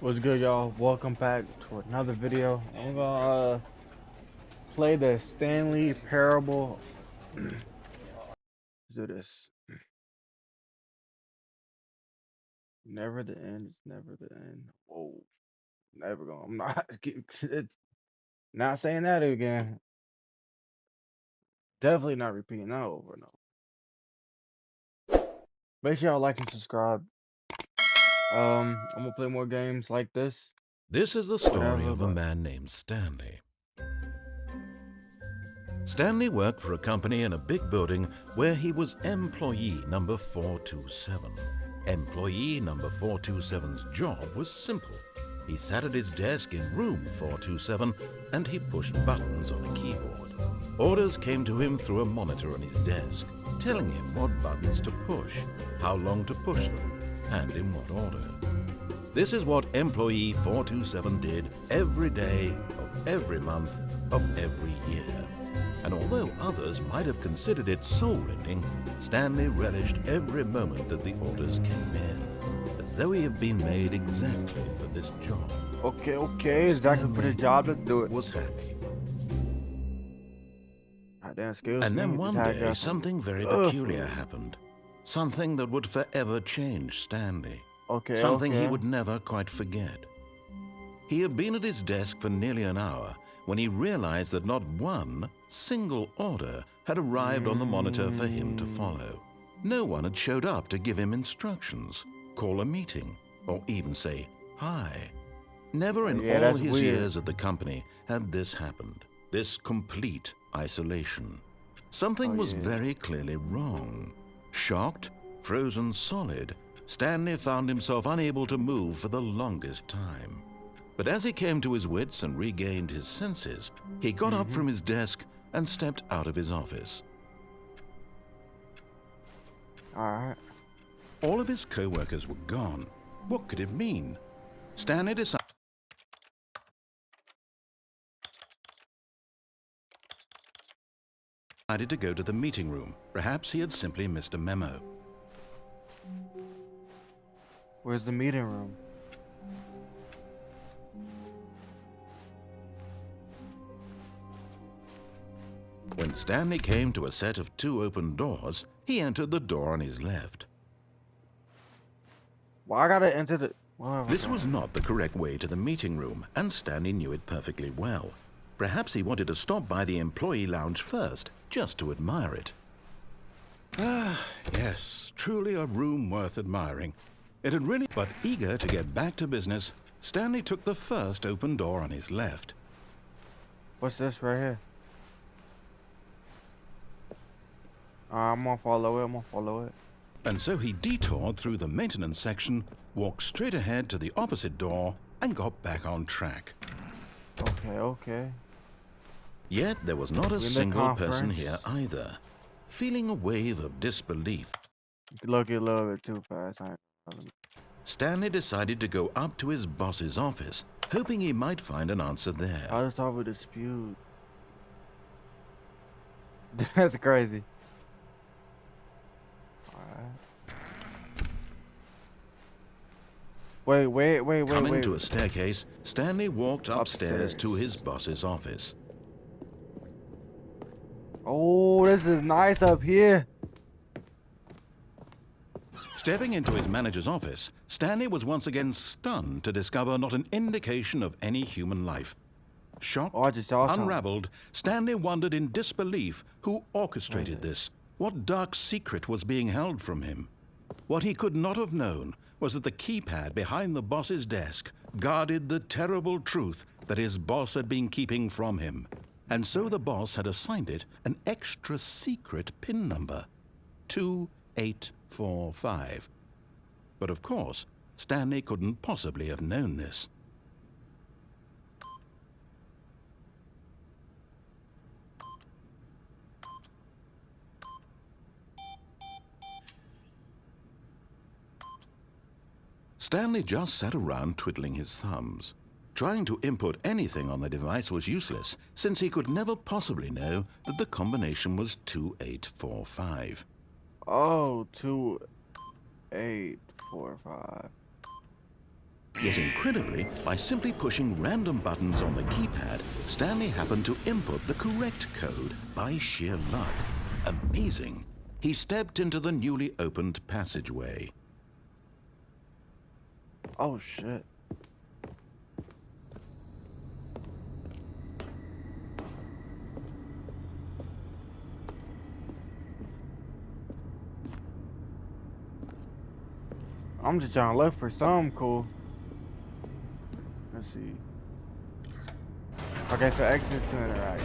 What's good, y'all? Welcome back to another video. I'm gonna play the Stanley Parable. Let's do this. Never the end. It's never the end. Whoa, never gonna. I'm not. Not saying that again. Definitely not repeating that over and over. Make sure y'all like and subscribe. I'm gonna play more games like this. This is the story Whatever, of a but man named Stanley. Stanley worked for a company in a big building where he was employee number 427. Employee number 427's job was simple. He sat at his desk in room 427 and he pushed buttons on a keyboard. Orders came to him through a monitor on his desk, telling him what buttons to push, how long to push them, and in what order. This is what employee 427 did every day of every month of every year. And although others might have considered it soul-rending, Stanley relished every moment that the orders came in, as though he had been made exactly for this job. okay, exactly for the job. Let's do it. Was happy. Excuse And me, then just one had day, got something very peculiar happened. Something that would forever change Stanley. Something he would never quite forget. He had been at his desk for nearly an hour when he realized that not one single order had arrived on the monitor for him to follow. No one had showed up to give him instructions, call a meeting, or even say hi. Never in all his years at the company had this happened, this complete isolation. Something was very clearly wrong. Shocked, frozen solid, Stanley found himself unable to move for the longest time. But as he came to his wits and regained his senses, he got up from his desk and stepped out of his office. Alright. All of his co-workers were gone. What could it mean? Stanley decided to go to the meeting room. Perhaps he had simply missed a memo. Where's the meeting room? When Stanley came to a set of 2 open doors, he entered the door on his left. Well, I gotta enter the... This was not the correct way to the meeting room, and Stanley knew it perfectly well. Perhaps he wanted to stop by the employee lounge first, just to admire it. Ah, yes, truly a room worth admiring. It had really... But eager to get back to business, Stanley took the first open door on his left. What's this right here? I'm gonna follow it. And so he detoured through the maintenance section, walked straight ahead to the opposite door, and got back on track. Okay. Yet there was not a single person here either. Feeling a wave of disbelief, Look a little bit too fast. Stanley decided to go up to his boss's office, hoping he might find an answer there. I just have a dispute. That's crazy. Wait. Coming to a staircase, Stanley walked upstairs to his boss's office. Oh, this is nice up here. Stepping into his manager's office, Stanley was once again stunned to discover not an indication of any human life. Shocked, unraveled, Stanley wondered in disbelief who orchestrated this, what dark secret was being held from him. What he could not have known was that the keypad behind the boss's desk guarded the terrible truth that his boss had been keeping from him. And so the boss had assigned it an extra secret PIN number, 2845. But of course, Stanley couldn't possibly have known this. Stanley just sat around twiddling his thumbs. Trying to input anything on the device was useless, since he could never possibly know that the combination was 2845. Oh, 2845. Yet incredibly, by simply pushing random buttons on the keypad, Stanley happened to input the correct code by sheer luck. Amazing. He stepped into the newly opened passageway. Oh, shit. I'm just trying to look for something cool. Let's see. Okay, so X is to interact.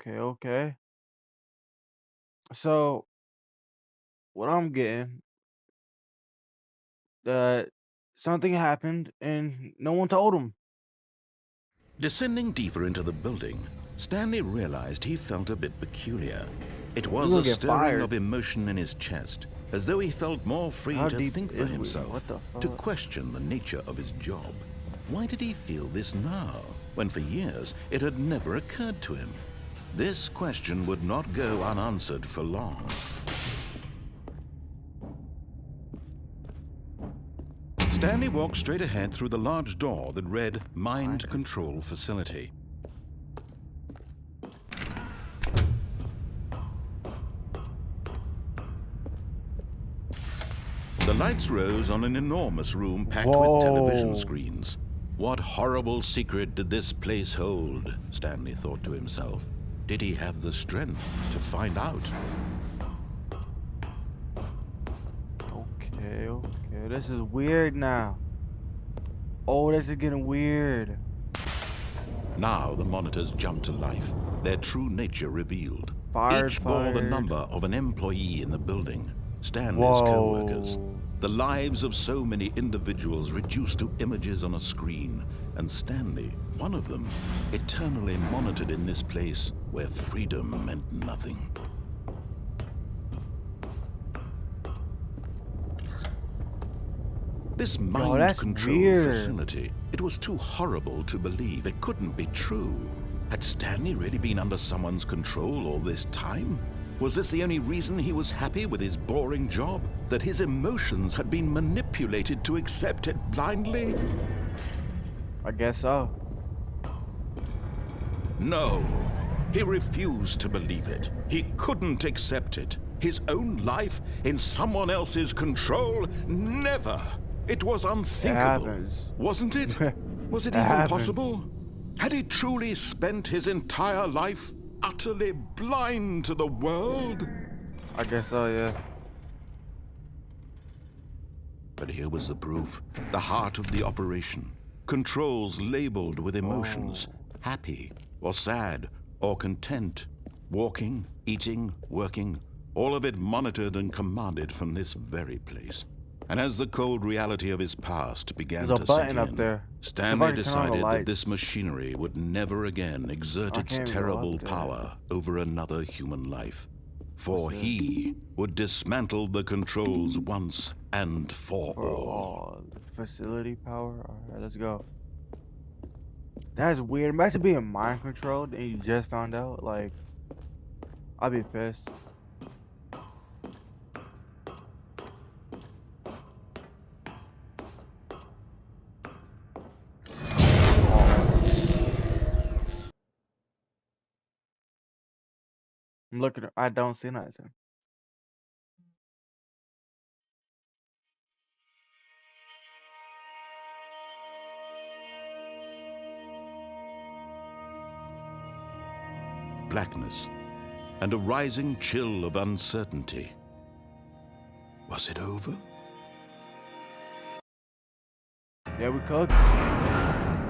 Okay. So, what I'm getting, that something happened and no one told him. Descending deeper into the building, Stanley realized he felt a bit peculiar. It was a stirring of emotion in his chest, as though he felt more free to think for himself, to question the nature of his job. Why did he feel this now, when for years it had never occurred to him? This question would not go unanswered for long. Stanley walked straight ahead through the large door that read Mind Control Facility. The lights rose on an enormous room packed with television screens. What horrible secret did this place hold? Stanley thought to himself. Did he have the strength to find out? Okay. This is weird now. Oh, this is getting weird. Now the monitors jumped to life, their true nature revealed. Each bore the number of an employee in the building, Stanley's co-workers. The lives of so many individuals reduced to images on a screen, and Stanley, one of them, eternally monitored in this place where freedom meant nothing. This mind control facility, it was too horrible to believe. It couldn't be true. Had Stanley really been under someone's control all this time? Was this the only reason he was happy with his boring job? That his emotions had been manipulated to accept it blindly? I guess so. No, he refused to believe it. He couldn't accept it. His own life in someone else's control? Never! It was unthinkable, wasn't it? Was it even possible? Had he truly spent his entire life utterly blind to the world? I guess so, yeah. But here was the proof. The heart of the operation. Controls labeled with emotions. Happy, or sad, or content. Walking, eating, working. All of it monitored and commanded from this very place. And as the cold reality of his past began to sink in, Stanley decided that this machinery would never again exert its terrible power over another human life. For he would dismantle the controls once and for all. Facility power? Alright, let's go. That's weird. Imagine being mind controlled and you just found out. Like, I'd be pissed. I'm looking. I don't see nothing. Blackness and a rising chill of uncertainty. Was it over? Yeah, we could.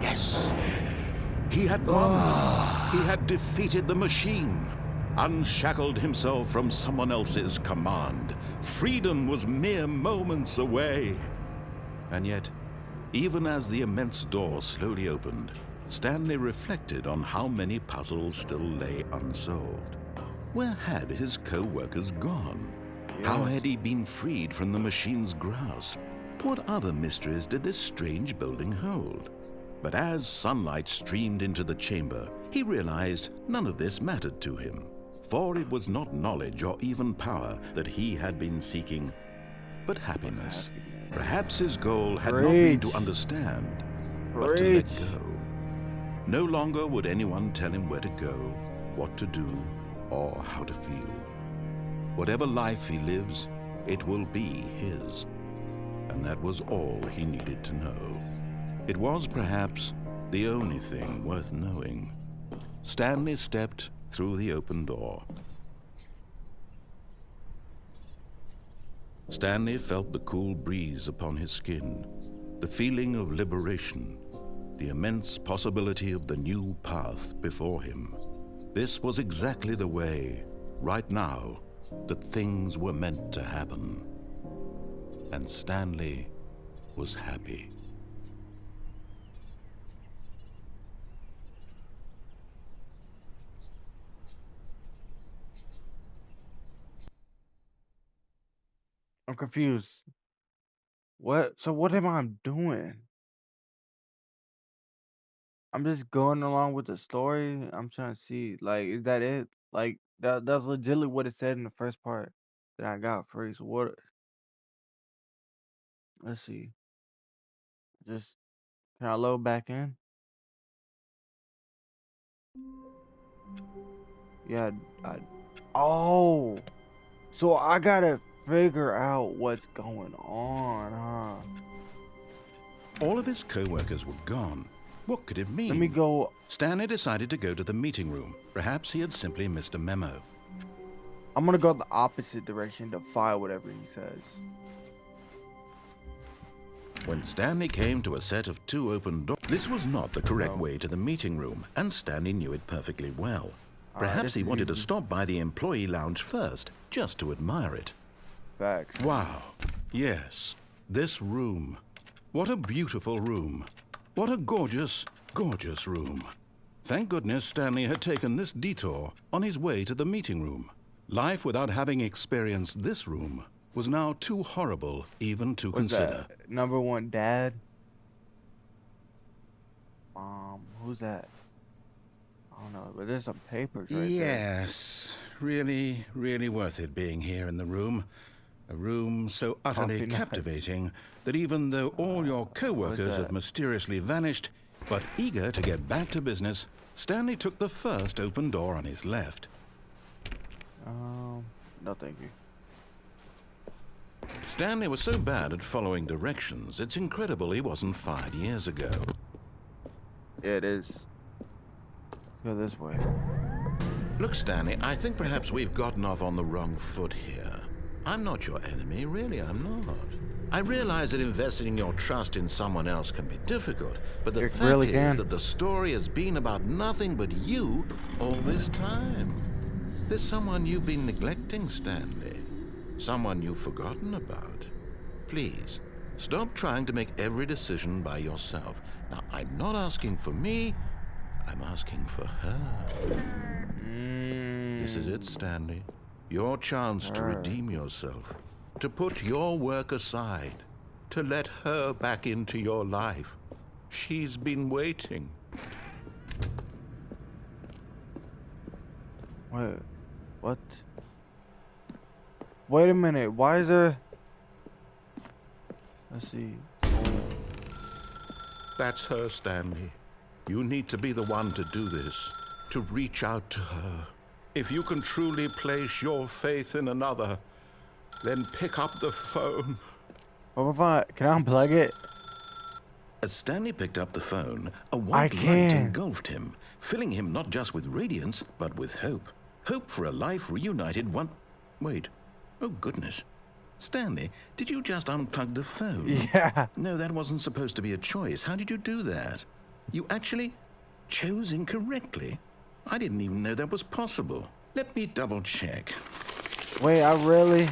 Yes. He had won. He had defeated the machine. Unshackled himself from someone else's command. Freedom was mere moments away. And yet, even as the immense door slowly opened, Stanley reflected on how many puzzles still lay unsolved. Where had his co-workers gone? How had he been freed from the machine's grasp? What other mysteries did this strange building hold? But as sunlight streamed into the chamber, he realized none of this mattered to him. For it was not knowledge or even power that he had been seeking, but happiness. Perhaps his goal had not been to understand, but to let go. No longer would anyone tell him where to go, what to do, or how to feel. Whatever life he lives, it will be his. And that was all he needed to know. It was perhaps the only thing worth knowing. Stanley stepped through the open door. Stanley felt the cool breeze upon his skin, the feeling of liberation, the immense possibility of the new path before him. This was exactly the way, right now, that things were meant to happen. And Stanley was happy. I'm confused. What? So what am I doing? I'm just going along with the story. I'm trying to see, like, is that it? Like, that's legitimately what it said in the first part that I got free. So what? Let's see. Just can I load back in? Yeah. Oh. So I gotta figure out what's going on, huh? All of his co-workers were gone. What could it mean? Let me go. Stanley decided to go to the meeting room. Perhaps he had simply missed a memo. I'm gonna go the opposite direction to file whatever he says. When Stanley came to a set of 2 open doors, this was not the correct way to the meeting room, and Stanley knew it perfectly well. Perhaps he wanted to stop by the employee lounge first, just to admire it. Facts. Wow. Yes, this room. What a beautiful room. What a gorgeous, gorgeous room. Thank goodness Stanley had taken this detour on his way to the meeting room. Life without having experienced this room was now too horrible even to consider. That? Number 1, Dad. Who's that? I don't know, but there's some papers right there. Yes, really, really worth it being here in the room. A room so utterly captivating that even though all your co-workers have mysteriously vanished, but eager to get back to business, Stanley took the first open door on his left. No thank you. Stanley was so bad at following directions, it's incredible he wasn't fired years ago. Yeah, it is. Go this way. Look, Stanley, I think perhaps we've gotten off on the wrong foot here. I'm not your enemy, really, I'm not. I realize that investing your trust in someone else can be difficult, but the fact is that the story has been about nothing but you all this time. There's someone you've been neglecting, Stanley. Someone you've forgotten about. Please, stop trying to make every decision by yourself. Now, I'm not asking for me, I'm asking for her. This is it, Stanley. Your chance to redeem yourself, to put your work aside, to let her back into your life. She's been waiting. Wait, what? Wait a minute, why is there... Let's see. That's her, Stanley. You need to be the one to do this, to reach out to her. If you can truly place your faith in another, then pick up the phone. What if I... Can I unplug it? As Stanley picked up the phone, a white light engulfed him, filling him not just with radiance, but with hope. Hope for a life reunited one... Wait. Oh, goodness. Stanley, did you just unplug the phone? Yeah. No, that wasn't supposed to be a choice. How did you do that? You actually chose incorrectly. I didn't even know that was possible. Let me double check. Wait, I really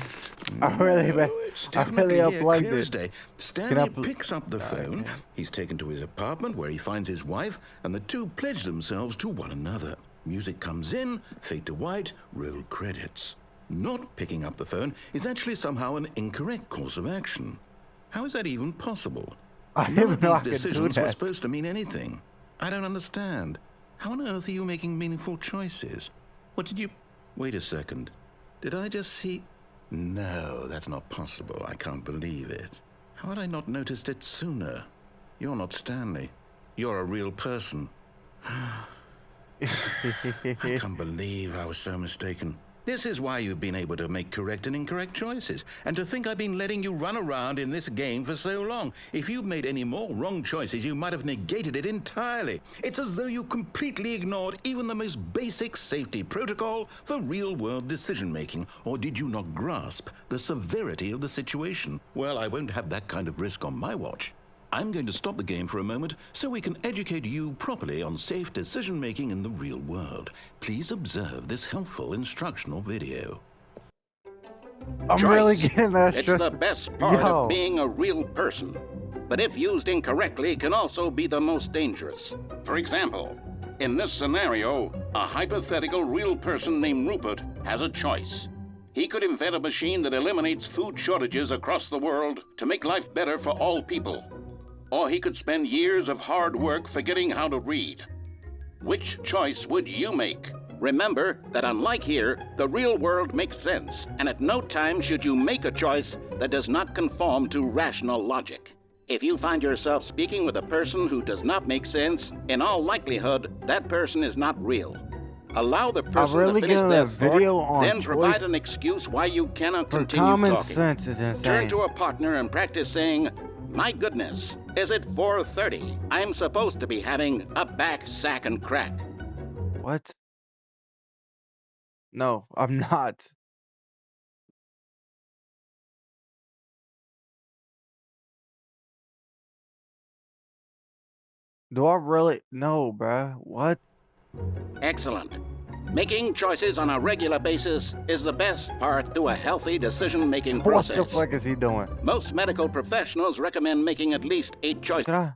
unplugged it. Day. Stanley picks up the phone. He's taken to his apartment where he finds his wife, and the two pledge themselves to one another. Music comes in, fade to white, roll credits. Not picking up the phone is actually somehow an incorrect course of action. How is that even possible? None of these decisions were supposed to mean anything. I don't understand. How on earth are you making meaningful choices? What did you... Wait a second. Did I just see... No, that's not possible. I can't believe it. How had I not noticed it sooner? You're not Stanley. You're a real person. I can't believe I was so mistaken. This is why you've been able to make correct and incorrect choices. And to think I've been letting you run around in this game for so long. If you'd made any more wrong choices, you might have negated it entirely. It's as though you completely ignored even the most basic safety protocol for real-world decision-making. Or did you not grasp the severity of the situation? Well, I won't have that kind of risk on my watch. I'm going to stop the game for a moment so we can educate you properly on safe decision-making in the real world. Please observe this helpful instructional video. I'm really getting that. It's the best part of being a real person. But if used incorrectly, can also be the most dangerous. For example, in this scenario, a hypothetical real person named Rupert has a choice. He could invent a machine that eliminates food shortages across the world to make life better for all people. Or he could spend years of hard work forgetting how to read. Which choice would you make? Remember that unlike here, the real world makes sense, and at no time should you make a choice that does not conform to rational logic. If you find yourself speaking with a person who does not make sense, in all likelihood, that person is not real. Allow the person to finish their thought, then provide an excuse why you cannot continue talking. Common sense is insane. Turn to a partner and practice saying, "My goodness, is it 4:30? I'm supposed to be having a back, sack, and crack." What? No, I'm not. Do I really? No, bruh. What? Excellent. Making choices on a regular basis is the best part to a healthy decision-making process. What the fuck is he doing? Most medical professionals recommend making at least 8 choices.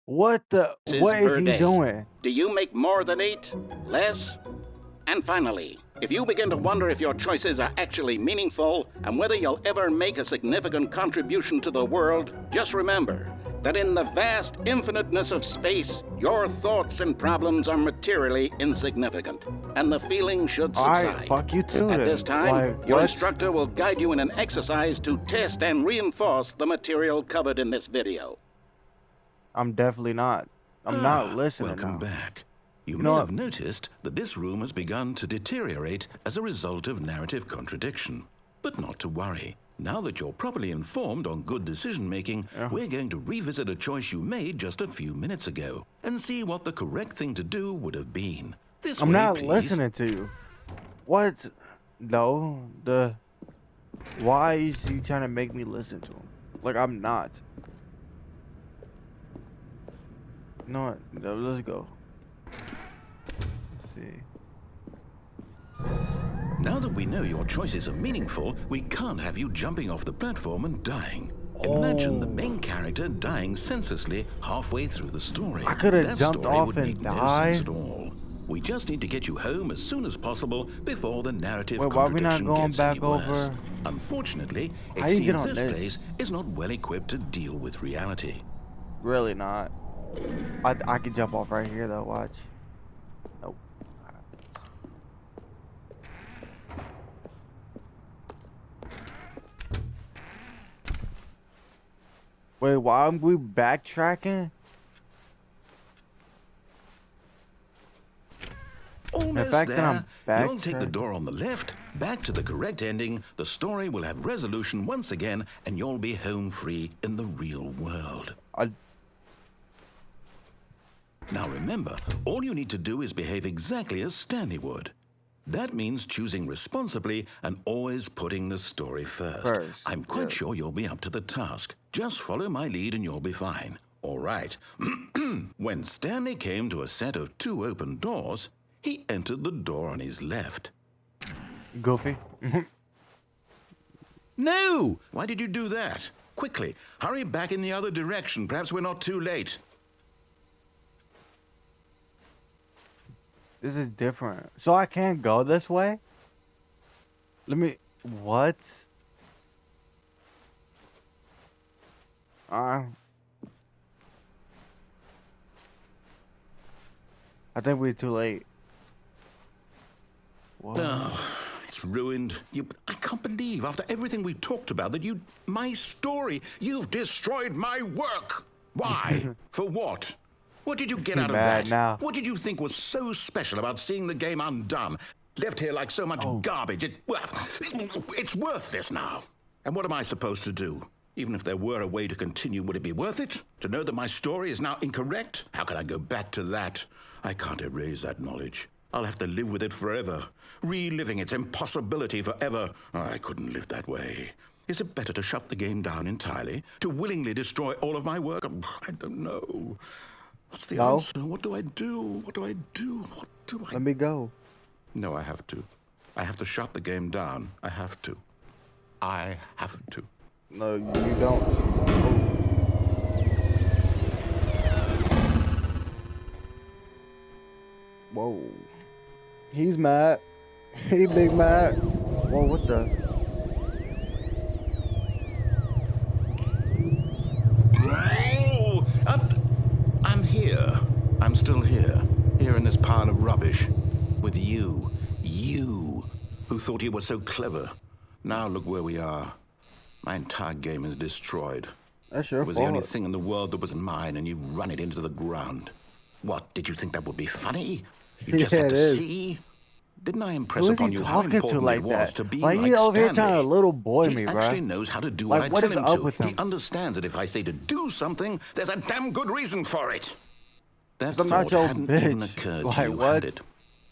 What is he doing? Do you make more than 8? Less? And finally, if you begin to wonder if your choices are actually meaningful and whether you'll ever make a significant contribution to the world, just remember that in the vast infiniteness of space, your thoughts and problems are materially insignificant, and the feeling should subside. Alright, fuck you too. At this time, your instructor will guide you in an exercise to test and reinforce the material covered in this video. I'm definitely not. I'm not listening. Welcome back. You may have noticed that this room has begun to deteriorate as a result of narrative contradiction. But not to worry. Now that you're properly informed on good decision-making, we're going to revisit a choice you made just a few minutes ago and see what the correct thing to do would have been. This I'm way, not please. listening to you. What? No. Why is he trying to make me listen to him? Like, I'm not. You know what? No, let's go. Let's see. Now that we know your choices are meaningful, we can't have you jumping off the platform and dying. Imagine the main character dying senselessly halfway through the story. I could have jumped off and died. No sense at all. We just need to get you home as soon as possible before the narrative contradiction gets any worse. Unfortunately, it seems this place is not well equipped to deal with reality. Really not. I can jump off right here though. Watch. Nope. Wait, why are we backtracking? Almost there. You'll take the door on the left, back to the correct ending. The story will have resolution once again, and you'll be home free in the real world. Now remember, all you need to do is behave exactly as Stanley would. That means choosing responsibly and always putting the story first. I'm quite sure you'll be up to the task. Just follow my lead and you'll be fine. All right. When Stanley came to a set of 2 open doors, he entered the door on his left. Goofy. No! Why did you do that? Quickly, hurry back in the other direction. Perhaps we're not too late. This is different. So I can't go this way? What? I think we're too late. What? Oh, it's ruined. I can't believe, after everything we talked about, that my story, you've destroyed my work. Why? For what? What did you get out of that? Now. What did you think was so special about seeing the game undone? Left here like so much garbage. It's worthless now. And what am I supposed to do? Even if there were a way to continue, would it be worth it? To know that my story is now incorrect? How can I go back to that? I can't erase that knowledge. I'll have to live with it forever, reliving its impossibility forever. I couldn't live that way. Is it better to shut the game down entirely? To willingly destroy all of my work? I don't know. What's the answer? What do I do? What do I do? What do I... Let me go. No, I have to. I have to shut the game down. I have to. I have to. No, you don't. Whoa. He's mad. He big mad. Whoa, what the? Oh, I'm here. I'm still here. Here in this pile of rubbish. With you. You. Who thought you were so clever. Now look where we are. My entire game is destroyed. That's your fault. It was the only thing in the world that was mine, and you've run it into the ground. What, did you think that would be funny? You just had to see? Didn't I impress upon you how important it was to be like Stanley? He's over here trying to little boy me, bro. He actually knows how to do what I tell him to. He understands that if I say to do something, there's a damn good reason for it. That thought hadn't even occurred to you, had it?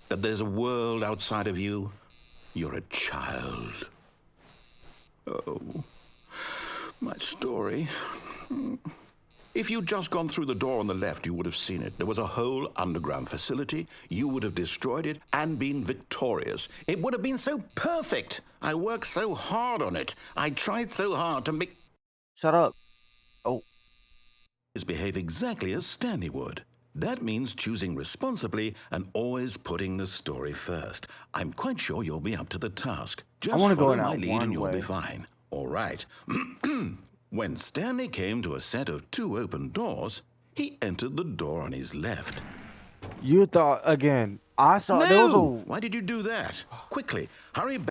That there's a world outside of you. You're a child. Oh, my story. If you'd just gone through the door on the left, you would have seen it. There was a whole underground facility. You would have destroyed it and been victorious. It would have been so perfect. I worked so hard on it. I tried so hard to make... Shut up. Oh. ...behave exactly as Stanley would. That means choosing responsibly and always putting the story first. I'm quite sure you'll be up to the task. Just follow my lead and you'll be fine. All right. When Stanley came to a set of 2 open doors, he entered the door on his left. You thought, again, I saw... No! Why did you do that? Quickly, hurry back.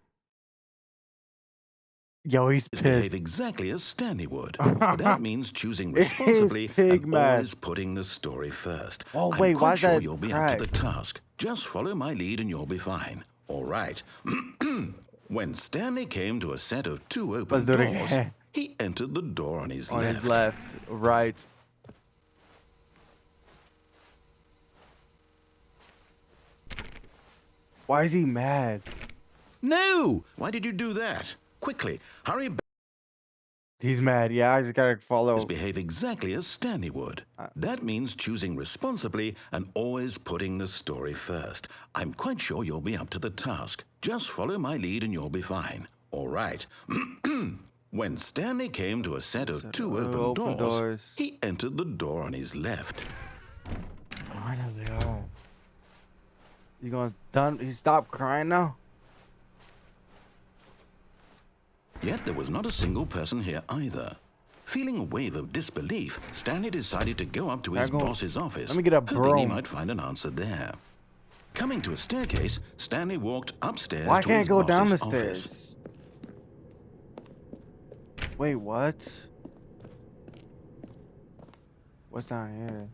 Yo, he's pissed. Behave exactly as Stanley would. That means choosing responsibly and always putting the story first. Oh, wait, I'm quite sure you'll be up to the task. Just follow my lead and you'll be fine. All right. When Stanley came to a set of 2 open doors, he entered the door on his left. On his left, right. Why is he mad? No! Why did you do that? Quickly, hurry back. He's mad. Yeah, I just gotta follow. Behave exactly as Stanley would. That means choosing responsibly and always putting the story first. I'm quite sure you'll be up to the task. Just follow my lead and you'll be fine. All right. When Stanley came to a set of 2 open doors, he entered the door on his left. I know they are. You gonna done? He stopped crying now? Yet there was not a single person here either. Feeling a wave of disbelief, Stanley decided to go up to his boss's office, hoping he might find an answer there. Coming to a staircase, Stanley walked upstairs to his boss's office. Wait, what? What's down here?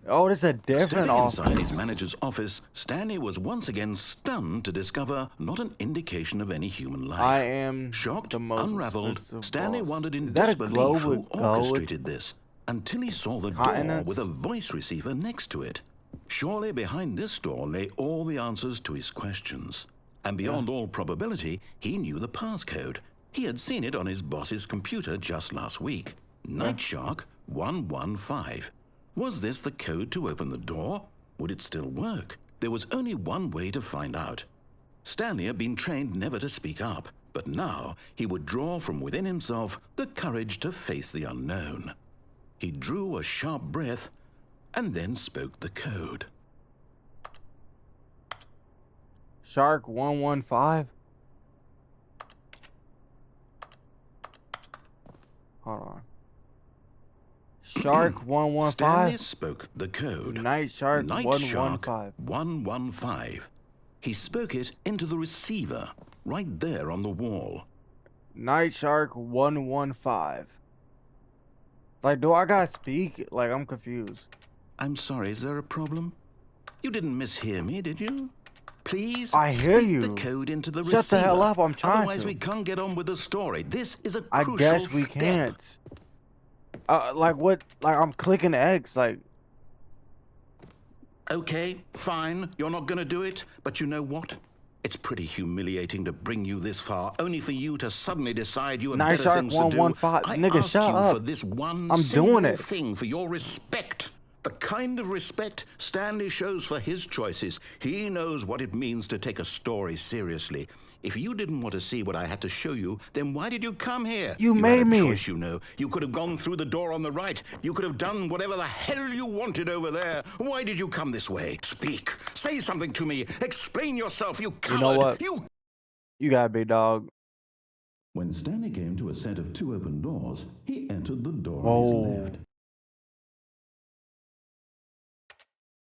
Oh, it's a different office. Inside his manager's office, Stanley was once again stunned to discover not an indication of any human life. I am shocked, unraveled. Stanley wondered in disbelief who orchestrated this until he saw the door with a voice receiver next to it. Surely behind this door lay all the answers to his questions. And beyond all probability, he knew the passcode. He had seen it on his boss's computer just last week. Nightshark 115. Was this the code to open the door? Would it still work? There was only one way to find out. Stanley had been trained never to speak up, but now he would draw from within himself the courage to face the unknown. He drew a sharp breath and then spoke the code. Shark 115? Hold on. Shark 115. Stanley spoke the code. Night Shark Night 115. Shark 115. He spoke it into the receiver, right there on the wall. Night Shark 115. Like, do I gotta speak? Like, I'm confused. I'm sorry, is there a problem? You didn't mishear me, did you? Please, I hear speak you. the code into the receiver. Shut the hell up, I'm trying Otherwise to. we can't get on with the story. This is a I crucial guess we step. can't. Like what? Like I'm clicking X. Like. Okay, fine. You're not gonna do it, but you know what? It's pretty humiliating to bring you this far, only for you to suddenly decide you have Night better Shark things to do. 115. I Nigga, asked shut you up. for this one I'm single doing it. thing, for your respect. The kind of respect Stanley shows for his choices. He knows what it means to take a story seriously. If you didn't want to see what I had to show you, then why did you come here? You made had a me. choice, you know. You could have gone through the door on the right. You could have done whatever the hell you wanted over there. Why did you come this way? Speak. Say something to me. Explain yourself, you coward. You know what? You got big dog. When Stanley came to a set of 2 open doors, he entered the door Whoa. on his left.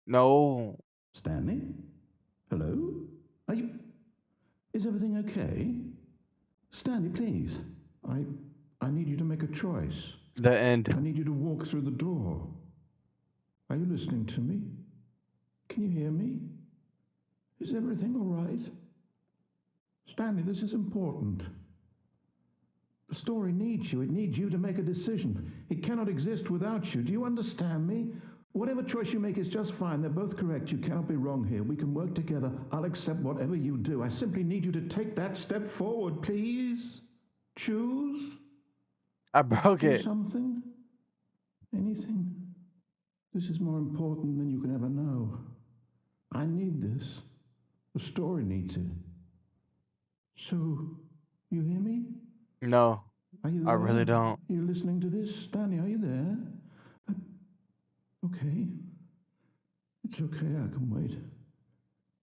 No. Stanley? Hello? Are you... Is everything okay? Stanley, please. I need you to make a choice. The end. I need you to walk through the door. Are you listening to me? Can you hear me? Is everything all right? Stanley, this is important. The story needs you. It needs you to make a decision. It cannot exist without you. Do you understand me? Whatever choice you make is just fine. They're both correct. You cannot be wrong here. We can work together. I'll accept whatever you do. I simply need you to take that step forward, please. Choose. I broke Do it. something. Anything. This is more important than you can ever know. I need this. The story needs it. So, you hear me? No. Are you I there? really don't. You listening to this? Stanley, are you there? Okay. It's okay, I can wait.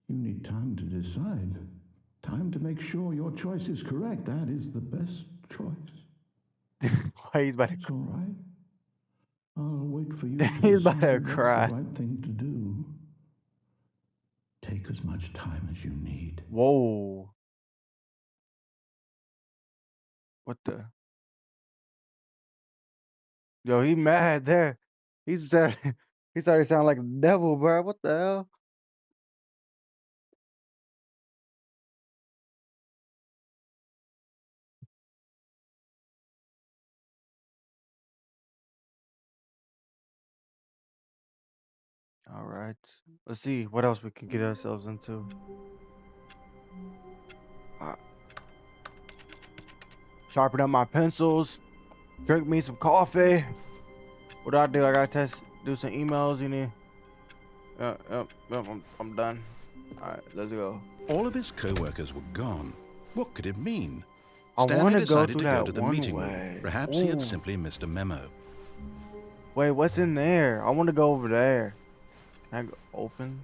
You need time to decide. Time to make sure your choice is correct. That is the best choice. Why he's about to It's all right. I'll wait for you He's about to decide what's cry. the right thing to do. Take as much time as you need. Whoa. What the? Yo, he mad there. He started to sound like a devil, bro. What the hell? All right. Let's see what else we can get ourselves into. Sharpen up my pencils. Drink me some coffee. What do? I gotta do some emails. You need. I'm done. All right, let's go. All of his co-workers were gone. What could it mean? I Stanley want to go decided through to go that to the one meeting way. room. Perhaps he had simply missed a memo. Wait, what's in there? I want to go over there. Can I go open?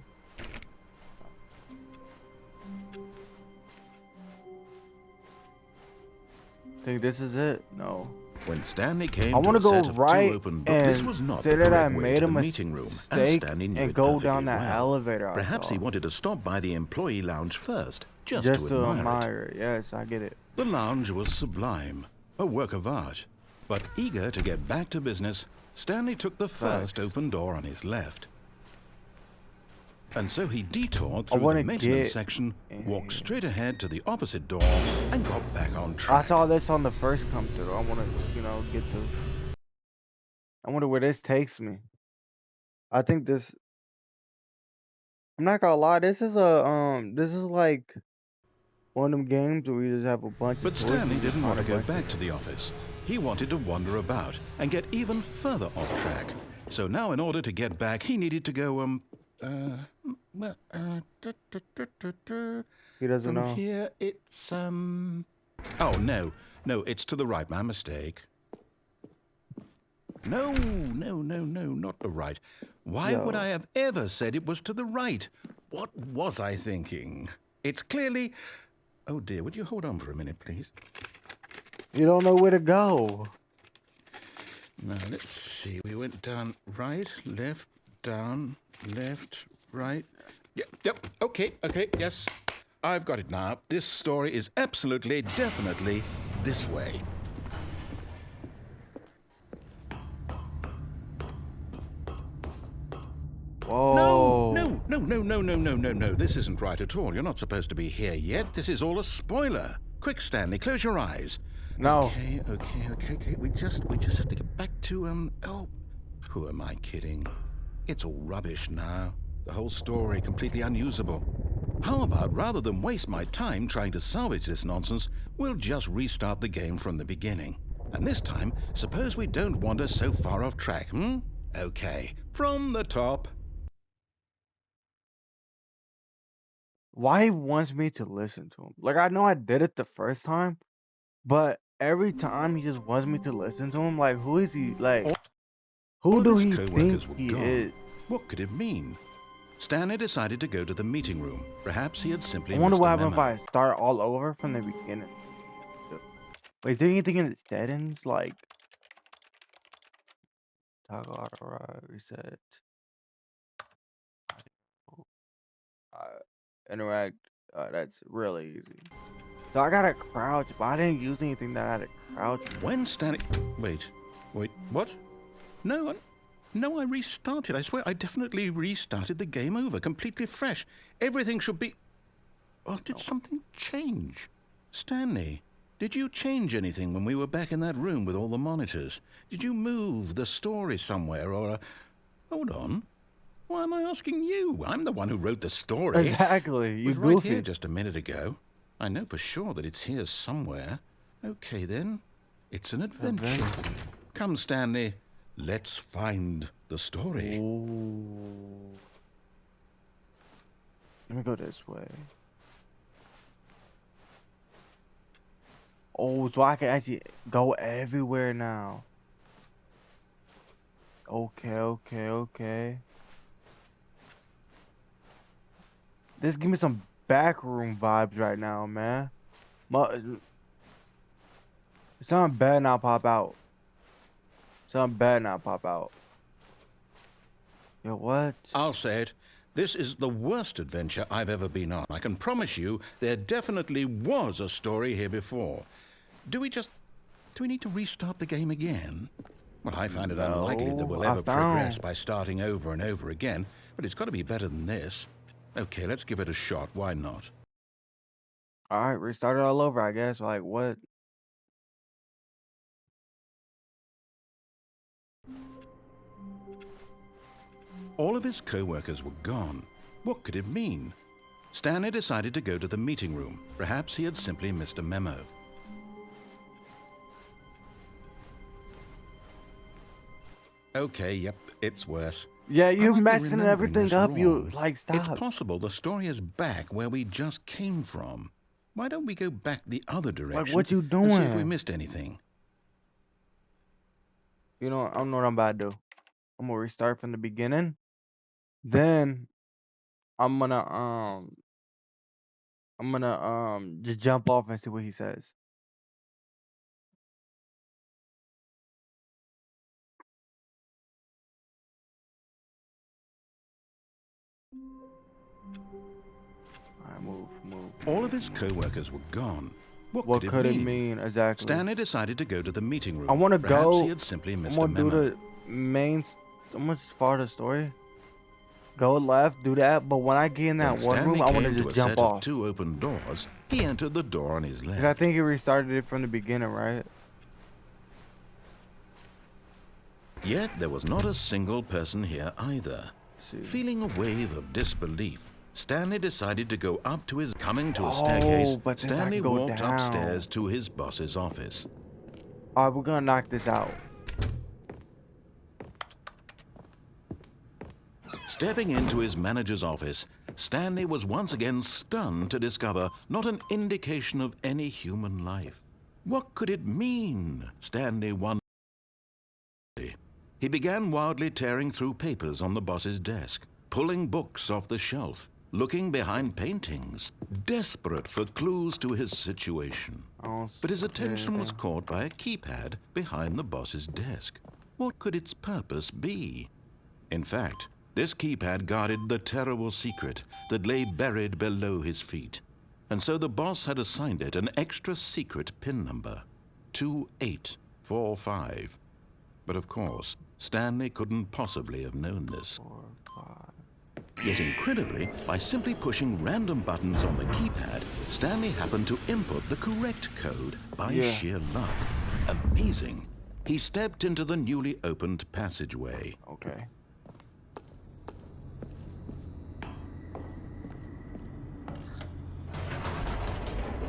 Think this is it? No. When Stanley came I to want a to go set of right two open doors, this was and not say the that I correct way made to a the meeting room, and mistake Stanley knew and it go perfectly down that well. elevator. Perhaps he wanted to stop by the employee lounge first, just to admire it. Yes, I get it. The lounge was sublime, a work of art. But eager to get back to business, Stanley took the first open door on his left. And so he detoured through the maintenance section, walked straight ahead to the opposite door, and got back on track. I saw this on the first come through. I want to, get to. I wonder where this takes me. I think this. I'm not gonna lie. This is like one of them games where you just have a bunch of. But Stanley didn't want to go back to the office. He wanted to wander about and get even further off track. So now, in order to get back, he needed to go. He doesn't From know. here, it's Oh no, it's to the right. My mistake. No, not the right. Why would I have ever said it was to the right? What was I thinking? It's clearly. Oh dear, would you hold on for a minute, please? You don't know where to go. Now, let's see. We went down, right, left, down, left, right. Yep, okay, yes. I've got it now. This story is absolutely, definitely this way. Whoa. No. This isn't right at all. You're not supposed to be here yet. This is all a spoiler. Quick, Stanley, close your eyes. No. Okay. We just have to get back to, oh, who am I kidding? It's all rubbish now. The whole story completely unusable. How about, rather than waste my time trying to salvage this nonsense, we'll just restart the game from the beginning. And this time, suppose we don't wander so far off track, Okay, from the top. Why he wants me to listen to him? Like, I know I did it the first time, but every time he just wants me to listen to him. Like, who is he? Like, who do he think he is? What could it mean? Stanley decided to go to the meeting room. Perhaps he had simply I wonder missed what a happens memo. if I start all over from the beginning. Wait, is there anything in its dead ends? Like, toggle auto reset. Interact. That's really easy. So I gotta crouch, but I didn't use anything that I had to crouch. When Stanley... Wait, what? No, I restarted. I swear, I definitely restarted the game over, completely fresh. Everything should be... Oh, did something change? Stanley, did you change anything when we were back in that room with all the monitors? Did you move the story somewhere, or... Hold on. Why am I asking you? I'm the one who wrote the story. Exactly, you goofy. It was right here just a minute ago. I know for sure that it's here somewhere. Okay, then. It's an adventure. Come, Stanley. Let's find the story. Ooh. Let me go this way. Oh, so I can actually go everywhere now. Okay. This give me some backroom vibes right now, man. Something better not pop out. Yo, what? I'll say it. This is the worst adventure I've ever been on. I can promise you there definitely was a story here before. Do we need to restart the game again? Well, I find it unlikely that we'll ever progress by starting over and over again, but it's got to be better than this. Okay, let's give it a shot. Why not? Alright, restart it all over, I guess. Like, what? All of his co-workers were gone. What could it mean? Stanley decided to go to the meeting room. Perhaps he had simply missed a memo. Okay, yep, it's worse. Yeah, you're messing everything up. You, like, stop. It's possible the story is back where we just came from. Why don't we go back the other direction? Like, what you doing? And see if we missed anything. You know, I don't know what I'm about to do. I'm gonna restart from the beginning. Then I'm gonna just jump off and see what he says. Alright, move. All of his co-workers were gone. What could it mean exactly? Stanley decided to go to the meeting room. I want to go. Perhaps he had simply missed a memo. I'm gonna do the main. I'm gonna start the story. Go left, do that. But when I get in that one room, I want to just jump off. Of two open doors. He entered the door on his left. I think he restarted it from the beginning, right? Yet there was not a single person here either. Feeling a wave of disbelief, Stanley decided to go up to his... Coming to a staircase, Stanley walked upstairs to his boss's office. Alright, we're gonna knock this out. Stepping into his manager's office, Stanley was once again stunned to discover not an indication of any human life. What could it mean? Stanley wondered. He began wildly tearing through papers on the boss's desk, pulling books off the shelf, looking behind paintings, desperate for clues to his situation. But his attention was caught by a keypad behind the boss's desk. What could its purpose be? In fact, this keypad guarded the terrible secret that lay buried below his feet. And so the boss had assigned it an extra secret PIN number, 2845. But of course, Stanley couldn't possibly have known this. 4, 5. Yet incredibly, by simply pushing random buttons on the keypad, Stanley happened to input the correct code by sheer luck. Amazing. He stepped into the newly opened passageway. Okay.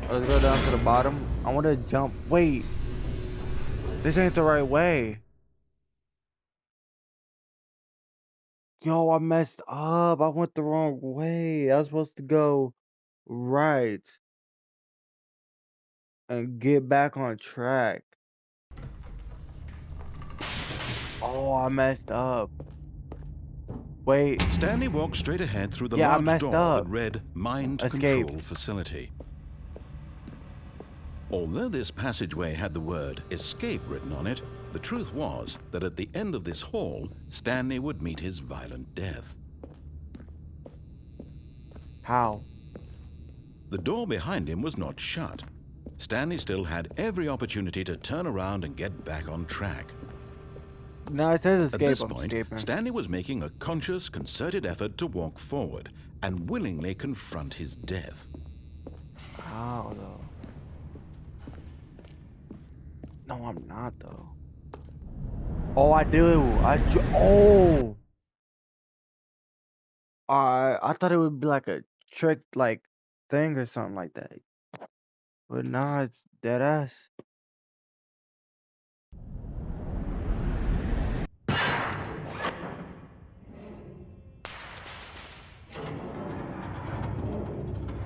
Let's go down to the bottom. I want to jump. Wait. This ain't the right way. Yo, I messed up. I went the wrong way. I was supposed to go right and get back on track. Oh, I messed up. Wait. Stanley walked straight ahead through the large door that read Mind Escape. Control Facility. Although this passageway had the word escape written on it, the truth was that at the end of this hall, Stanley would meet his violent death. How? The door behind him was not shut. Stanley still had every opportunity to turn around and get back on track. No, it says escape. At this point, Stanley was making a conscious, concerted effort to walk forward and willingly confront his death. How, though? No, I'm not, though. Oh, I do. Oh! I thought it would be like a trick, like, thing or something like that. But nah, it's dead ass.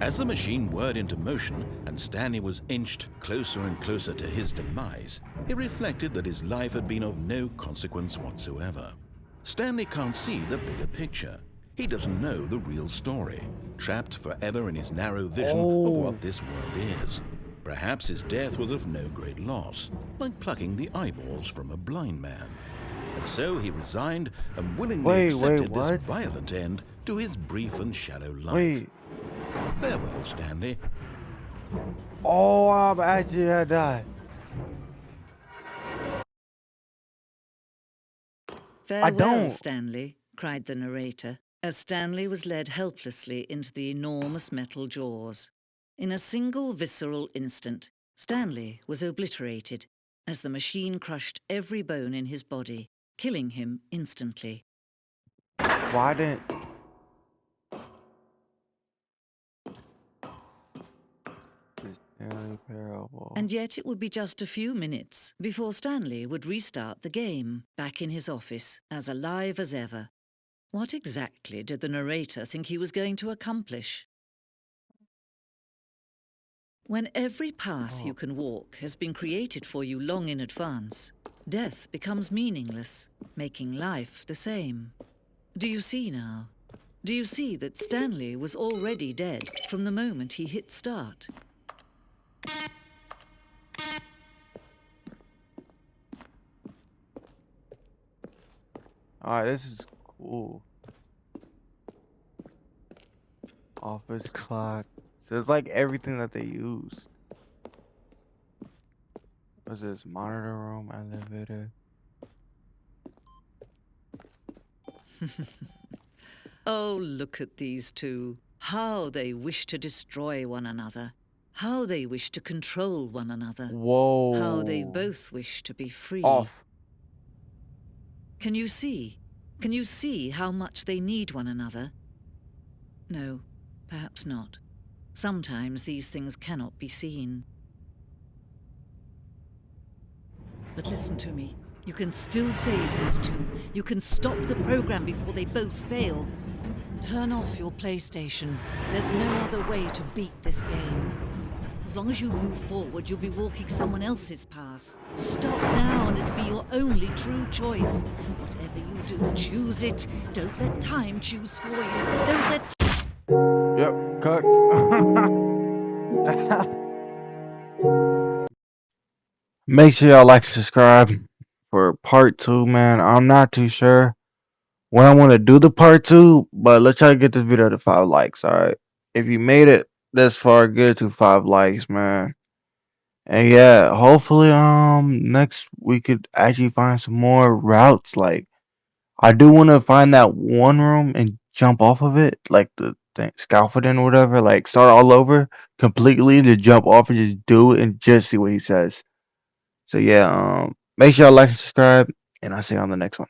As the machine whirred into motion and Stanley was inched closer and closer to his demise, it reflected that his life had been of no consequence whatsoever. Stanley can't see the bigger picture. He doesn't know the real story, trapped forever in his narrow vision of what this world is. Perhaps his death was of no great loss, like plucking the eyeballs from a blind man. And so he resigned and willingly accepted this violent end to his brief and shallow life. Farewell, Stanley. Oh, I'm actually gonna die. Farewell, Stanley, cried the narrator, as Stanley was led helplessly into the enormous metal jaws. In a single visceral instant, Stanley was obliterated as the machine crushed every bone in his body, killing him instantly. Why didn't... Stanley Parable. And yet it would be just a few minutes before Stanley would restart the game, back in his office, as alive as ever. What exactly did the narrator think he was going to accomplish? When every path you can walk has been created for you long in advance, death becomes meaningless, making life the same. Do you see now? Do you see that Stanley was already dead from the moment he hit start? Alright, this is cool. Office clock. So it's like everything that they used. What's this? Monitor room, elevator. Oh, look at these two. How they wish to destroy one another. How they wish to control one another. Whoa. How they both wish to be free. Off. Can you see? Can you see how much they need one another? No, perhaps not. Sometimes these things cannot be seen. But listen to me. You can still save these two. You can stop the program before they both fail. Turn off your PlayStation. There's no other way to beat this game. As long as you move forward, you'll be walking someone else's path. Stop now and it'll be your only true choice. Whatever you do, choose it. Don't let time choose for you. Don't let... Yep, cut. Make sure y'all like and subscribe for part 2, man. I'm not too sure when I want to do the part 2, but let's try to get this video to 5 likes, alright? If you made it this far, get it to 5 likes, man. And yeah, hopefully, next we could actually find some more routes. Like, I do want to find that one room and jump off of it, like the scaffolding or whatever. Like, start all over completely to jump off and just do it and just see what he says. So yeah, make sure y'all like and subscribe, and I'll see you on the next one.